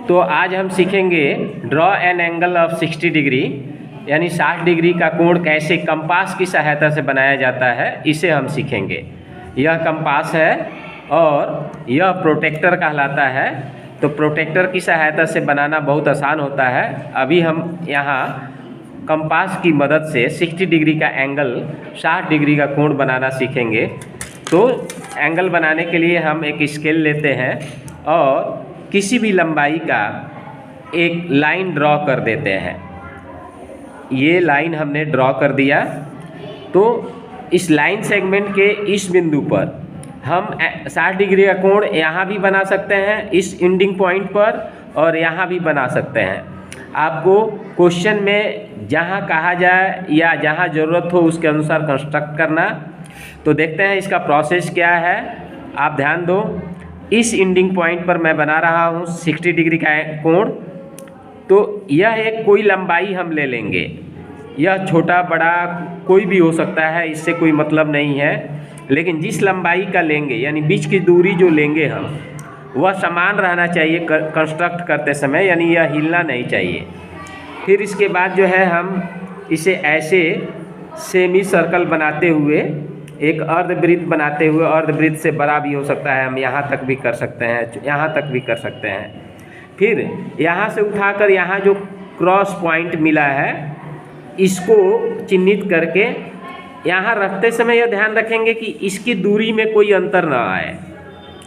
तो आज हम सीखेंगे draw an angle of 60 degree, यानी 60 डिग्री का कोण कैसे कंपास की सहायता से बनाया जाता है, इसे हम सीखेंगे। यह कंपास है और यह प्रोटेक्टर कहलाता है। तो प्रोटेक्टर की सहायता से बनाना बहुत आसान होता है। अभी हम यहाँ कंपास की मदद से 60 डिग्री का एंगल, 60 डिग्री का कोण बनाना सीखेंगे। तो एंगल बनाने के लिए हम एक स्केल लेते हैं और किसी भी लंबाई का एक लाइन ड्रॉ कर देते हैं। ये लाइन हमने ड्रॉ कर दिया। तो इस लाइन सेगमेंट के इस बिंदु पर हम 60 डिग्री का कोण यहाँ भी बना सकते हैं, इस एंडिंग पॉइंट पर, और यहाँ भी बना सकते हैं। आपको क्वेश्चन में जहाँ कहा जाए या जहाँ ज़रूरत हो उसके अनुसार कंस्ट्रक्ट करना। तो देखते हैं इसका प्रोसेस क्या है। आप ध्यान दो, इस एंडिंग पॉइंट पर मैं बना रहा हूँ 60 डिग्री का कोण। तो यह एक कोई लंबाई हम ले लेंगे, यह छोटा बड़ा कोई भी हो सकता है, इससे कोई मतलब नहीं है। लेकिन जिस लंबाई का लेंगे, यानी बीच की दूरी जो लेंगे हम, वह समान रहना चाहिए कंस्ट्रक्ट करते समय, यानी यह हिलना नहीं चाहिए। फिर इसके बाद जो है हम इसे ऐसे सेमी सर्कल बनाते हुए, एक अर्धवृत्त बनाते हुए, अर्धवृत्त से बड़ा भी हो सकता है, हम यहाँ तक भी कर सकते हैं, यहाँ तक भी कर सकते हैं। फिर यहाँ से उठाकर यहाँ जो क्रॉस पॉइंट मिला है, इसको चिन्हित करके यहाँ रखते समय यह ध्यान रखेंगे कि इसकी दूरी में कोई अंतर ना आए,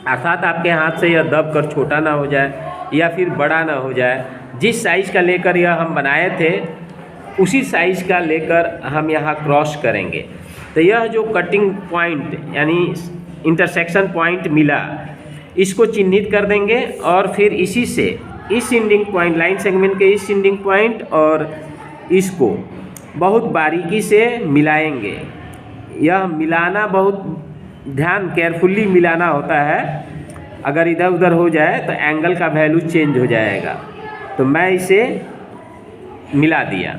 अर्थात आपके हाथ से यह दब कर छोटा ना हो जाए या फिर बड़ा ना हो जाए। जिस साइज़ का लेकर यह हम बनाए थे उसी साइज़ का लेकर हम यहाँ क्रॉस करेंगे। तो यह जो कटिंग पॉइंट यानी इंटरसेक्शन पॉइंट मिला, इसको चिन्हित कर देंगे और फिर इसी से इस एंडिंग पॉइंट, लाइन सेगमेंट के इस एंडिंग पॉइंट और इसको बहुत बारीकी से मिलाएंगे। यह मिलाना बहुत केयरफुली मिलाना होता है, अगर इधर उधर हो जाए तो एंगल का वैल्यू चेंज हो जाएगा। तो मैं इसे मिला दिया।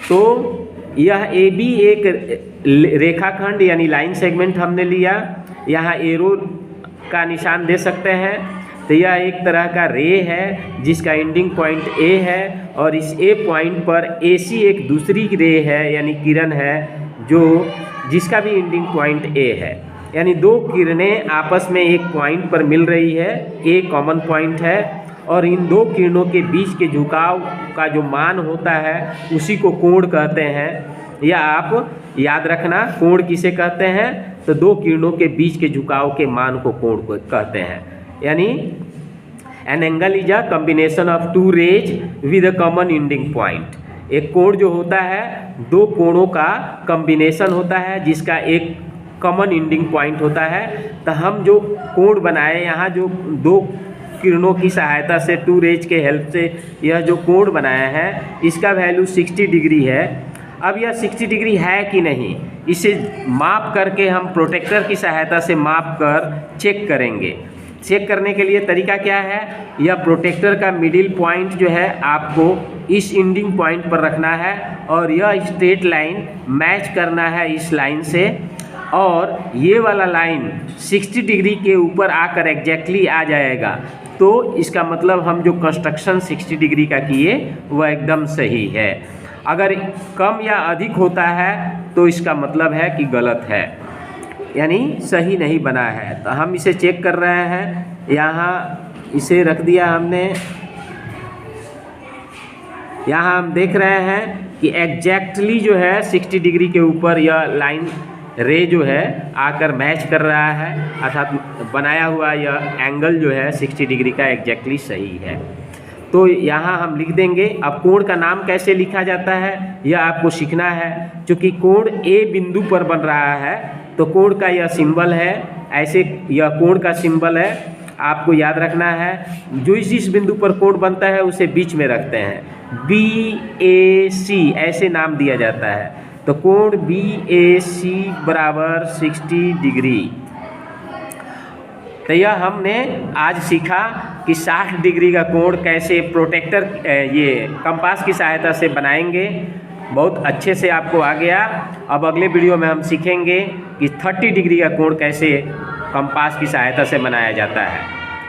तो यह ए बी एक रेखाखंड यानी लाइन सेगमेंट हमने लिया, यहाँ एरो का निशान दे सकते हैं। तो यह एक तरह का रे है जिसका एंडिंग पॉइंट ए है, और इस ए पॉइंट पर ए सी एक दूसरी रे है यानी किरण है जो जिसका भी एंडिंग पॉइंट ए है। यानी दो किरणें आपस में एक पॉइंट पर मिल रही है, ए कॉमन पॉइंट है, और इन दो किरणों के बीच के झुकाव का जो मान होता है उसी को कोण कहते हैं। या आप याद रखना कोण किसे कहते हैं, तो दो किरणों के बीच के झुकाव के मान को कोण को कहते हैं। यानी an angle is a combination of two rays with a common ending point. एक कोण जो होता है दो कोणों का कॉम्बिनेशन होता है जिसका एक कॉमन एंडिंग पॉइंट होता है। तो हम जो कोण बनाए, यहाँ जो दो किरणों की सहायता से, टू रेज के हेल्प से यह जो कोण बनाया है, इसका वैल्यू 60 डिग्री है। अब यह 60 डिग्री है कि नहीं, इसे माप करके हम प्रोटेक्टर की सहायता से माप कर चेक करेंगे। चेक करने के लिए तरीका क्या है, यह प्रोटेक्टर का मिडिल पॉइंट जो है आपको इस एंडिंग पॉइंट पर रखना है और यह स्ट्रेट लाइन मैच करना है इस लाइन से, और ये वाला लाइन 60 डिग्री के ऊपर आकर एग्जैक्टली आ जाएगा। तो इसका मतलब हम जो कंस्ट्रक्शन 60 डिग्री का किए वह एकदम सही है। अगर कम या अधिक होता है तो इसका मतलब है कि गलत है, यानी सही नहीं बना है। तो हम इसे चेक कर रहे हैं। यहाँ इसे रख दिया हमने, यहाँ हम देख रहे हैं कि एग्जैक्टली जो है 60 डिग्री के ऊपर यह लाइन रे जो है आकर मैच कर रहा है, अर्थात बनाया हुआ यह एंगल जो है 60 डिग्री का एग्जैक्टली सही है। तो यहाँ हम लिख देंगे। अब कोण का नाम कैसे लिखा जाता है यह आपको सीखना है। क्योंकि कोण ए बिंदु पर बन रहा है तो कोण का यह सिंबल है, ऐसे यह कोण का सिंबल है, आपको याद रखना है। जो इस बिंदु पर कोण बनता है उसे बीच में रखते हैं, BAC ऐसे नाम दिया जाता है। तो कोण BAC बराबर 60 डिग्री। तो यह हमने आज सीखा कि 60 डिग्री का कोण कैसे प्रोटेक्टर ये कंपास की सहायता से बनाएंगे। बहुत अच्छे से आपको आ गया। अब अगले वीडियो में हम सीखेंगे कि 30 डिग्री का कोण कैसे कंपास की सहायता से बनाया जाता है।